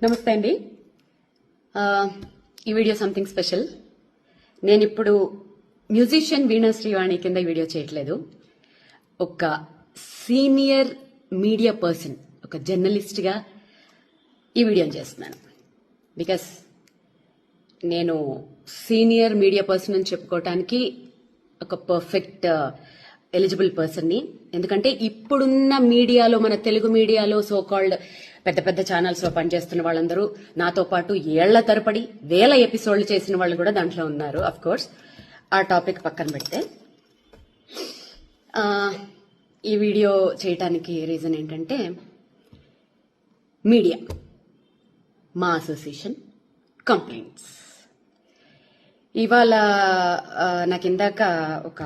నమస్తే అండి. ఈ వీడియో సంథింగ్ స్పెషల్. నేను ఇప్పుడు మ్యూజిషియన్ వీణా శ్రీవాణి కింద ఈ వీడియో చేయట్లేదు. ఒక సీనియర్ మీడియా పర్సన్, ఒక జర్నలిస్ట్గా ఈ వీడియోని చేస్తున్నాను. బికాస్ నేను సీనియర్ మీడియా పర్సన్ అని చెప్పుకోవటానికి ఒక పర్ఫెక్ట్ ఎలిజిబుల్ పర్సన్ని. ఎందుకంటే ఇప్పుడున్న మీడియాలో, మన తెలుగు మీడియాలో సో కాల్డ్ పెద్ద పెద్ద ఛానల్స్ లో పనిచేస్తున్న వాళ్ళందరూ నాతో పాటు ఏళ్ల తరపడి వేల ఎపిసోడ్లు చేసిన వాళ్ళు కూడా దాంట్లో ఉన్నారు. అఫ్ కోర్స్ ఆ టాపిక్ పక్కన పెడితే ఈ వీడియో చేయటానికి రీజన్ ఏంటంటే, మీడియా, మా అసోసియేషన్ కంప్లైంట్స్. ఇవాళ నాకు ఇందాక ఒక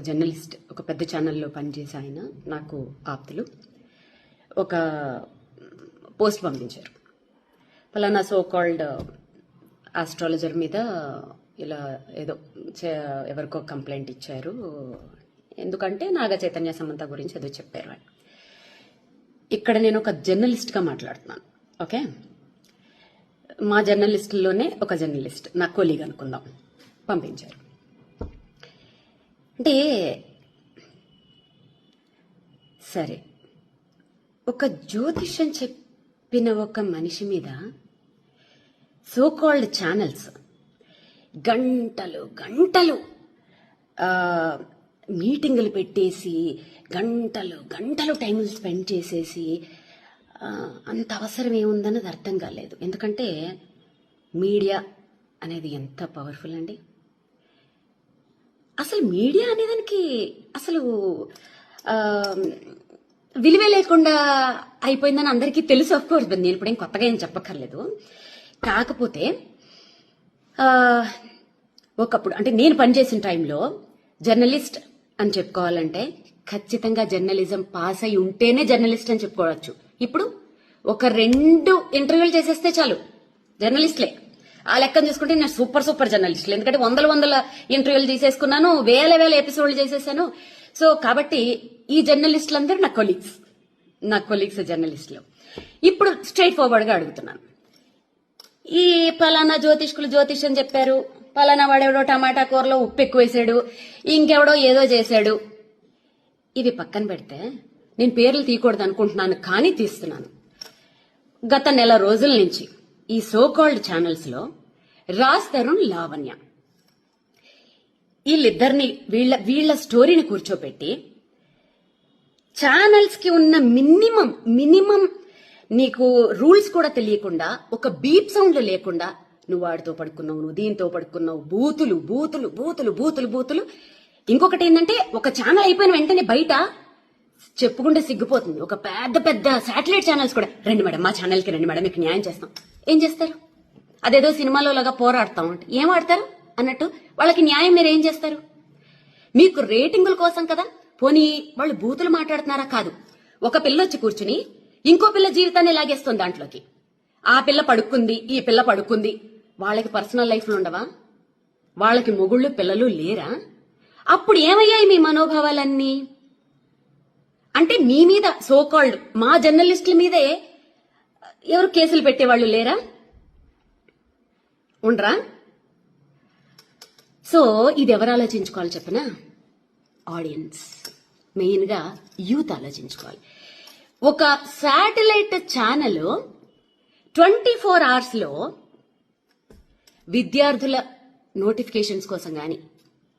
జర్నలిస్ట్, ఒక పెద్ద ఛానల్లో పనిచేసే ఆయన, నాకు ఆప్తులు, ఒక పోస్ట్ పంపించారు. ఫలానా సో కాల్డ్ ఆస్ట్రాలజర్ మీద ఇలా ఏదో ఎవరికో కంప్లైంట్ ఇచ్చారు, ఎందుకంటే నాగ చైతన్య సమంత గురించి ఏదో చెప్పారు అని. ఇక్కడ నేను ఒక జర్నలిస్ట్గా మాట్లాడుతున్నాను. ఓకే, మా జర్నలిస్టుల్లోనే ఒక జర్నలిస్ట్, నా కొలీగ్ అనుకుందాం, పంపించారు. అంటే సరే, ఒక జ్యోతిష్యం చెప్పిన ఒక మనిషి మీద సో కాల్డ్ ఛానల్స్ గంటలు గంటలు మీటింగులు పెట్టేసి గంటలు గంటలు టైం స్పెండ్ చేసేసి అంత అవసరం ఏముందన్నది అర్థం కాలేదు. ఎందుకంటే మీడియా అనేది ఎంత పవర్ఫుల్ అండి. అసలు మీడియా అనేదానికి అసలు విలువే లేకుండా అయిపోయిందని అందరికీ తెలుసు. ఆఫ్ కోర్స్ నేను ఇప్పుడేం కొత్తగా ఏం చెప్పక్కర్లేదు. కాకపోతే ఒకప్పుడు, అంటే నేను పనిచేసిన టైంలో జర్నలిస్ట్ అని చెప్పుకోవాలంటే ఖచ్చితంగా జర్నలిజం పాస్ అయి ఉంటేనే జర్నలిస్ట్ అని చెప్పుకోవచ్చు. ఇప్పుడు ఒక 2 ఇంటర్వ్యూలు చేసేస్తే చాలు జర్నలిస్ట్లే. ఆ లెక్కను చూసుకుంటే నేను సూపర్ జర్నలిస్టులు. ఎందుకంటే వందల ఇంటర్వ్యూలు తీసేసుకున్నాను, వేల ఎపిసోడ్లు చేసేసాను. సో కాబట్టి ఈ జర్నలిస్టులందరూ నా కొలీగ్స్ జర్నలిస్టులు. ఇప్పుడు స్ట్రైట్ ఫార్వర్డ్ గా అడుగుతున్నాను. ఈ పలానా జ్యోతిష్యం చెప్పారు, పలానా వాడెవడో టమాటా కూరలో ఉప్పు ఎక్కువ వేసాడు, ఇంకెవడో ఏదో చేశాడు, ఇవి పక్కన పెడితే నేను పేర్లు తీయకూడదు అనుకుంటున్నాను, కానీ తీస్తున్నాను. గత నెల రోజుల నుంచి ఈ సో కాల్డ్ ఛానల్స్ లో రాజ్ తరుణ్, లావణ్య, వీళ్ళిద్దరిని వీళ్ళ స్టోరీని కూర్చోపెట్టి ఛానల్స్ కి ఉన్న మినిమం నీకు రూల్స్ కూడా తెలియకుండా, ఒక బీప్ సౌండ్లు లేకుండా, నువ్వు వాడితో పడుకున్నావు, నువ్వు దీంతో పడుకున్నావు, బూతులు. ఇంకొకటి ఏంటంటే, ఒక ఛానల్ అయిపోయిన వెంటనే బయట చెప్పుకుంటే సిగ్గుపోతుంది, ఒక పెద్ద శాటిలైట్ ఛానల్స్ కూడా, రండి మేడం మా ఛానల్కి రండి మేడం, మీకు న్యాయం చేస్తాం. ఏం చేస్తారు? అదేదో సినిమాలో లాగా పోరాడతాం అంటే ఏం ఆడతారు అన్నట్టు వాళ్ళకి న్యాయం మీరు ఏం చేస్తారు? మీకు రేటింగుల కోసం కదా. పోనీ వాళ్ళు బూతులు మాట్లాడుతున్నారా? కాదు. ఒక పిల్ల వచ్చి కూర్చుని ఇంకో పిల్ల జీవితాన్ని లాగేస్తుంది దాంట్లోకి. ఆ పిల్ల పడుకుంది, ఈ పిల్ల పడుకుంది. వాళ్ళకి పర్సనల్ లైఫ్లు ఉండవా? వాళ్ళకి మొగుళ్ళు పిల్లలు లేరా? అప్పుడు ఏమయ్యాయి మీ మనోభావాలన్నీ? అంటే మీ మీద సో కాల్డ్ మా జర్నలిస్టుల మీదే ఎవరు కేసులు పెట్టేవాళ్ళు లేరా? ఉండరా? సో ఇది ఎవరు ఆలోచించుకోవాలి చెప్పనా? ఆడియన్స్, మెయిన్ గా యూత్ ఆలోచించుకోవాలి. ఒక శాటిలైట్ ఛానల్ 24 hours లో విద్యార్థుల నోటిఫికేషన్స్ కోసం గాని,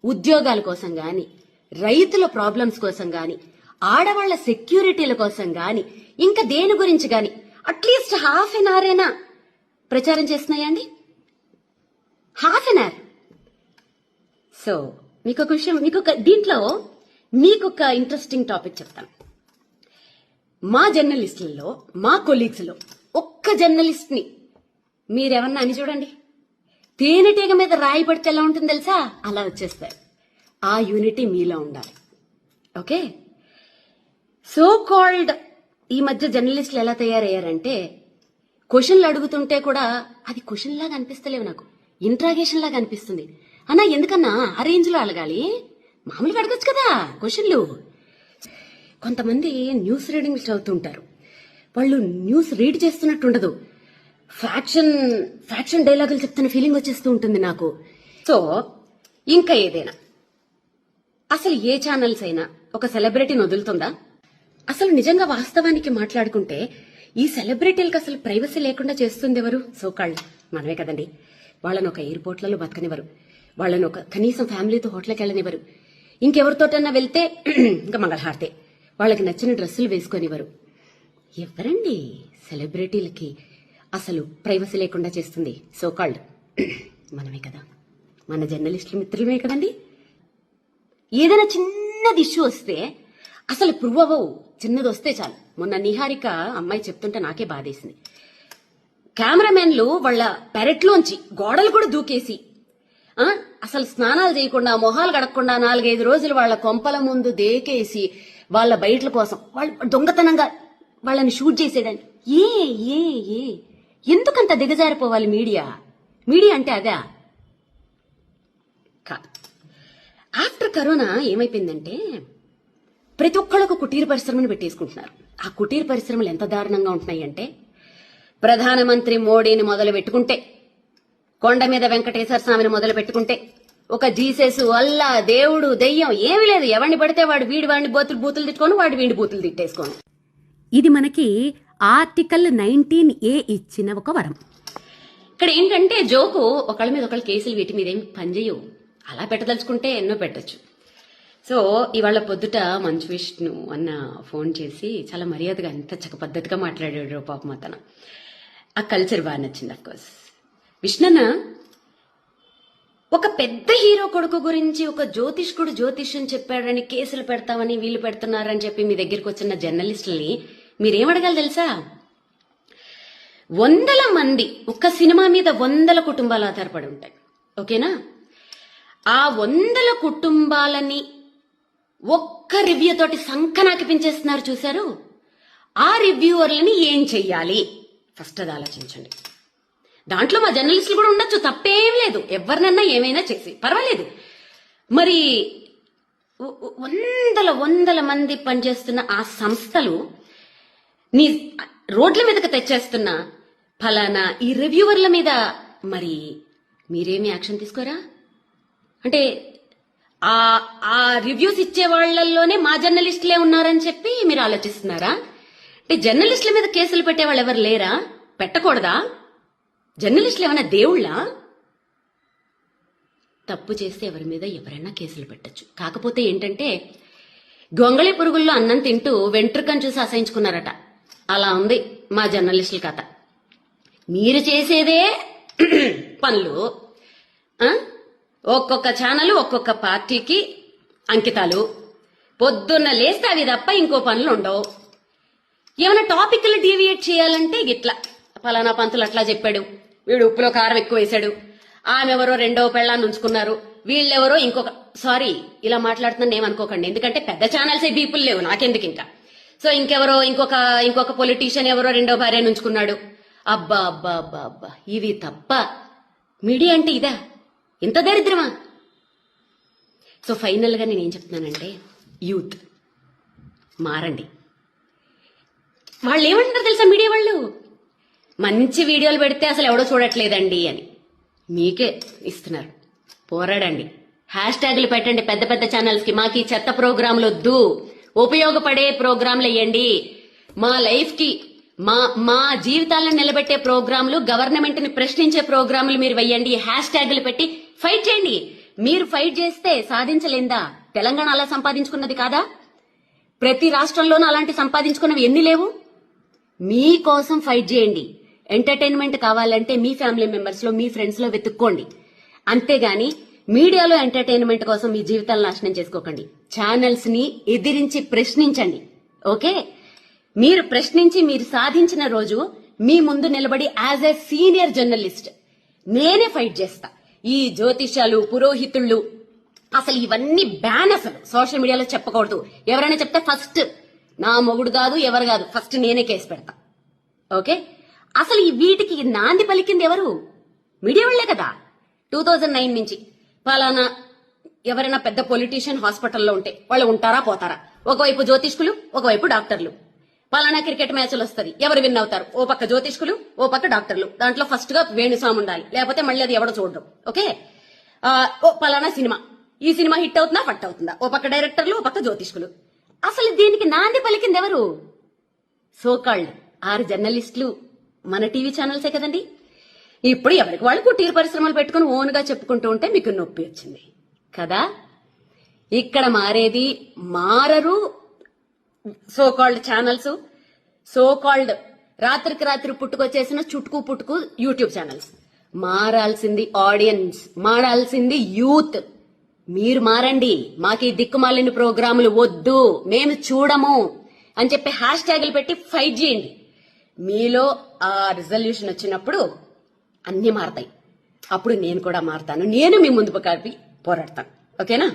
ఉద్యోగాల కోసం గాని, రైతుల ప్రాబ్లమ్స్ కోసం గాని, ఆడవాళ్ల సెక్యూరిటీల కోసం గాని, ఇంకా దేని గురించి గాని అట్లీస్ట్ ½ an hour అయినా ప్రచారం చేస్తున్నాయండి. ½ an hour. సో మీకు ఒక విషయం, దీంట్లో మీకు ఒక ఇంట్రెస్టింగ్ టాపిక్ చెప్తాను. మా జర్నలిస్టులలో, మా కొలీగ్స్ లో ఒక్క జర్నలిస్ట్ ని మీరేమన్నా అని చూడండి, తేనెటీగ మీద రాయి పడితే ఎలా ఉంటుంది తెలుసా? అలా వచ్చేస్తారు. ఆ యూనిటీ మీలో ఉండాలి. ఓకే, సో కాల్డ్ ఈ మధ్య జర్నలిస్టులు ఎలా తయారయ్యారంటే, క్వశ్చన్లు అడుగుతుంటే కూడా అది క్వశ్చన్ లాగా అనిపిస్తలేవు, నాకు ఇంట్రాగేషన్ లాగా అనిపిస్తుంది. అన్నా ఎందుకన్నా ఆ రేంజ్ లో అడగాలి? మామూలుగా అడగచ్చు కదా క్వశ్చన్లు. కొంతమంది న్యూస్ రీడింగ్లు చదువుతుంటారు, వాళ్ళు న్యూస్ రీడ్ చేస్తున్నట్టుండదు. ఫ్యాక్షన్ డైలాగులు చెప్తున్న ఫీలింగ్ వచ్చేస్తూ ఉంటుంది నాకు. సో ఇంకా ఏదైనా అసలు ఏ ఛానల్స్ అయినా ఒక సెలబ్రిటీని వదులుతుందా? అసలు నిజంగా వాస్తవానికి మాట్లాడుకుంటే ఈ సెలబ్రిటీలకు అసలు ప్రైవసీ లేకుండా చేస్తుంది ఎవరు? సోకాళ్ళు మనమే కదండి. వాళ్ళని ఒక ఎయిర్పోర్ట్లలో బతకనివ్వరు, వాళ్ళని ఒక కనీసం ఫ్యామిలీతో హోటల్కి వెళ్ళనివ్వరు, ఇంకెవరితోటన్నా వెళ్తే ఇంకా మంగళహారతే, వాళ్ళకి నచ్చిన డ్రెస్సులు వేసుకొనివ్వరు. ఎవరండి సెలబ్రిటీలకి అసలు ప్రైవసీ లేకుండా చేస్తుంది? సోకాళ్ళు మనమే కదా, మన జర్నలిస్టుల మిత్రులమే కదండి. ఏదైనా చిన్నది ఇష్యూ వస్తే అసలు ప్రూవ్ అవ్వవు, చిన్నది వస్తే చాలు. మొన్న నిహారిక అమ్మాయి చెప్తుంటే నాకే బాధేసింది. కెమెరామెన్లు వాళ్ళ పెరట్లోంచి గోడలు కూడా దూకేసి అసలు స్నానాలు చేయకుండా మొహాలు గడకుండా 4-5 రోజులు వాళ్ళ కొంపల ముందు దేకేసి వాళ్ళ బయటల కోసం వాళ్ళు దొంగతనంగా వాళ్ళని షూట్ చేసేయడానికి. ఏ ఎందుకంత దిగజారిపోవాలి మీడియా అంటే అదా? కాదు. ఆఫ్టర్ కరోనా ఏమైపోయిందంటే ప్రతి ఒక్కళ్ళకు కుటీర పరిశ్రమను పెట్టేసుకుంటున్నారు. ఆ కుటీర పరిశ్రమలు ఎంత దారుణంగా ఉంటున్నాయి అంటే, ప్రధానమంత్రి మోడీని మొదలు పెట్టుకుంటే, కొండ మీద వెంకటేశ్వర స్వామిని మొదలు పెట్టుకుంటే, ఒక జీసస్, అల్లా, దేవుడు, దెయ్యం ఏమీ లేదు. ఎవరిని పడితే వాడిని బూతులు తిట్టుకోను, వీడి బూతులు తిట్టేసుకోను. ఇది మనకి ఆర్టికల్ 19A ఇచ్చిన ఒక వరం. ఇక్కడ ఏంటంటే జోకు, ఒకళ్ళ మీద ఒకళ్ళ కేసులు వీటి మీద ఏం పనిచేయవు. అలా పెట్టదలుచుకుంటే ఎన్నో పెట్టచ్చు. సో ఇవాళ పొద్దుట మంచు విష్ణు అన్న ఫోన్ చేసి చాలా మర్యాదగా ఎంత చక్క పద్ధతిగా మాట్లాడాడు పాపం అతను. ఆ కల్చర్ బాగా నచ్చింది. అఫ్కోర్స్ విష్ణన్న ఒక పెద్ద హీరో కొడుకు గురించి ఒక జ్యోతిష్కుడు జ్యోతిష్యం చెప్పాడని కేసులు పెడతామని వీళ్ళు పెడుతున్నారని చెప్పి మీ దగ్గరికి వచ్చిన జర్నలిస్టులని మీరేమడగాలి తెలుసా? 100 మంది ఒక్క సినిమా మీద 100 కుటుంబాలు ఆధారపడి ఉంటాయి. ఓకేనా? ఆ 100 కుటుంబాలని ఒక్క రివ్యూ తోటి సంకనాకి పెంచేస్తున్నారు చూశారు. ఆ రివ్యూవర్లని ఏం చెయ్యాలి ఫస్ట్ అది ఆలోచించండి. దాంట్లో మా జర్నలిస్టులు కూడా ఉండొచ్చు, తప్పేం లేదు. ఎవరినన్నా ఏమైనా చేసి పర్వాలేదు. మరి 100 మంది పనిచేస్తున్న ఆ సంస్థలు నీ రోడ్ల మీదకి తెచ్చేస్తున్న ఫలానా ఈ రివ్యూవర్ల మీద మరి మీరేమి యాక్షన్ తీసుకోరా? అంటే ఆ రివ్యూస్ ఇచ్చే వాళ్లలోనే మా జర్నలిస్టులే ఉన్నారని చెప్పి మీరు ఆలోచిస్తున్నారా? అంటే జర్నలిస్టుల మీద కేసులు పెట్టే వాళ్ళు ఎవరు లేరా? పెట్టకూడదా? జర్నలిస్టులు ఏమైనా దేవుళ్ళా? తప్పు చేస్తే ఎవరి మీద ఎవరైనా కేసులు పెట్టచ్చు. కాకపోతే ఏంటంటే గొంగళి పురుగుల్లో అన్నం తింటూ వెంట్రుకను చూసి అసహించుకున్నారట. అలా ఉంది మా జర్నలిస్టుల కథ. మీరు చేసేదే పనులు, ఒక్కొక్క ఛానల్ ఒక్కొక్క పార్టీకి అంకితాలు. పొద్దున్న లేస్తే అవి తప్ప ఇంకో పనులు ఉండవు. ఏమైనా టాపిక్లు డీవియేట్ చేయాలంటే గిట్లా ఫలానా పంతులు అట్లా చెప్పాడు, వీడు ఉప్పులో కారం ఎక్కువ వేశాడు, ఆమె ఎవరో 2వ పెళ్ళాన్ని ఉంచుకున్నారు, వీళ్ళెవరో ఇంకొక, సారీ ఇలా మాట్లాడుతున్నాను ఏమనుకోకండి, ఎందుకంటే పెద్ద ఛానల్సే బీపుల్ లేవు నాకెందుకు ఇంకా. సో ఇంకెవరో ఇంకొక పొలిటీషియన్ ఎవరో 2వ భార్యను ఉంచుకున్నాడు. అబ్బా అబ్బా అబ్బా అబ్బా, ఇవి తప్ప మీడియా అంటే ఇదా? ఇంత దరిద్రమా? సో ఫైనల్గా నేనేం చెప్తున్నానంటే, యూత్ మారండి. వాళ్ళు ఏమంటారు తెలుసా మీడియా వాళ్ళు? మంచి వీడియోలు పెడితే అసలు ఎవడో చూడట్లేదండి అని మీకే ఇస్తున్నారు. పోరాడండి, హ్యాష్ట్యాగులు పెట్టండి పెద్ద పెద్ద ఛానల్స్ కి. మాకు ఈ చెత్త ప్రోగ్రాంలు వద్దు, ఉపయోగపడే ప్రోగ్రాంలు వేయండి. మా లైఫ్ కి మా జీవితాలను నిలబెట్టే ప్రోగ్రాంలు, గవర్నమెంట్ ని ప్రశ్నించే ప్రోగ్రాంలు మీరు వెయ్యండి. హ్యాష్ట్యాగులు పెట్టి ఫైట్ చేయండి. మీరు ఫైట్ చేస్తే సాధించలేందా? తెలంగాణ అలా సంపాదించుకున్నది కాదా? ప్రతి రాష్ట్రంలోనూ అలాంటి సంపాదించుకున్నవి ఎన్ని లేవు? మీకోసం ఫైట్ చేయండి. ఎంటర్టైన్మెంట్ కావాలంటే మీ ఫ్యామిలీ మెంబర్స్ లో, మీ ఫ్రెండ్స్ లో వెతుక్కోండి. అంతేగాని మీడియాలో ఎంటర్టైన్మెంట్ కోసం మీ జీవితాలను నాశనం చేసుకోకండి. ఛానల్స్ ని ఎదిరించి ప్రశ్నించండి. ఓకే? మీరు ప్రశ్నించి మీరు సాధించిన రోజు మీ ముందు నిలబడి యాజ్ ఎ సీనియర్ జర్నలిస్ట్ నేనే ఫైట్ చేస్తా. ఈ జ్యోతిష్యాలు, పురోహితుళ్ళు, అసలు ఇవన్నీ బ్యాన్. అసలు సోషల్ మీడియాలో చెప్పకూడదు. ఎవరైనా చెప్తే ఫస్ట్ నా మొగుడు కాదు, ఎవరు కాదు, ఫస్ట్ నేనే కేసు పెడతా. ఓకే? అసలు ఈ వీటికి నాంది పలికింది ఎవరు? మీడియా వాళ్లే కదా. 2009 నుంచి పలానా ఎవరైనా పెద్ద పొలిటీషియన్ హాస్పిటల్లో ఉంటే వాళ్ళు ఉంటారా పోతారా? ఒకవైపు జ్యోతిష్కులు, ఒకవైపు డాక్టర్లు. పలానా క్రికెట్ మ్యాచ్లు వస్తది, ఎవరు విన్ అవుతారు? ఓ పక్క జ్యోతిష్కులు, ఓ పక్క డాక్టర్లు. దాంట్లో ఫస్ట్ గా వేణుస్వామి ఉండాలి, లేకపోతే మళ్ళీ అది ఎవడో చూడడం. ఓకే, ఓ పలానా సినిమా, ఈ సినిమా హిట్ అవుతుందా ఫట్ అవుతుందా? ఓ పక్క డైరెక్టర్లు, ఓ పక్క జ్యోతిష్కులు. అసలు దీనికి నాంది పలికింది ఎవరు? సోకాల్డ్ 6 జర్నలిస్టులు మన టీవీ ఛానల్సే కదండి. ఇప్పుడు ఎవరికి వాళ్ళు కుటీర పరిశ్రమలు పెట్టుకుని ఓన్ గా చెప్పుకుంటూ ఉంటే మీకు నొప్పి వచ్చింది కదా. ఇక్కడ మారేది మారరు సోకాల్డ్ ఛానల్స్, సోకాల్డ్ రాత్రికి రాత్రి పుట్టుకొచ్చేసిన చుట్టుకు పుట్టుకు యూట్యూబ్ ఛానల్స్. మారాల్సింది ఆడియన్స్, మారాల్సింది యూత్. మీరు మారండి. మాకు ఈ దిక్కుమాలిన ప్రోగ్రాములు వద్దు, మేము చూడము అని చెప్పి హ్యాష్ ట్యాగులు పెట్టి ఫైట్ చేయండి. మీలో ఆ రిజల్యూషన్ వచ్చినప్పుడు అన్ని మారతాయి. అప్పుడు నేను కూడా మారతాను. నేను మీ ముందు కలిపి పోరాడతాను. ఓకేనా?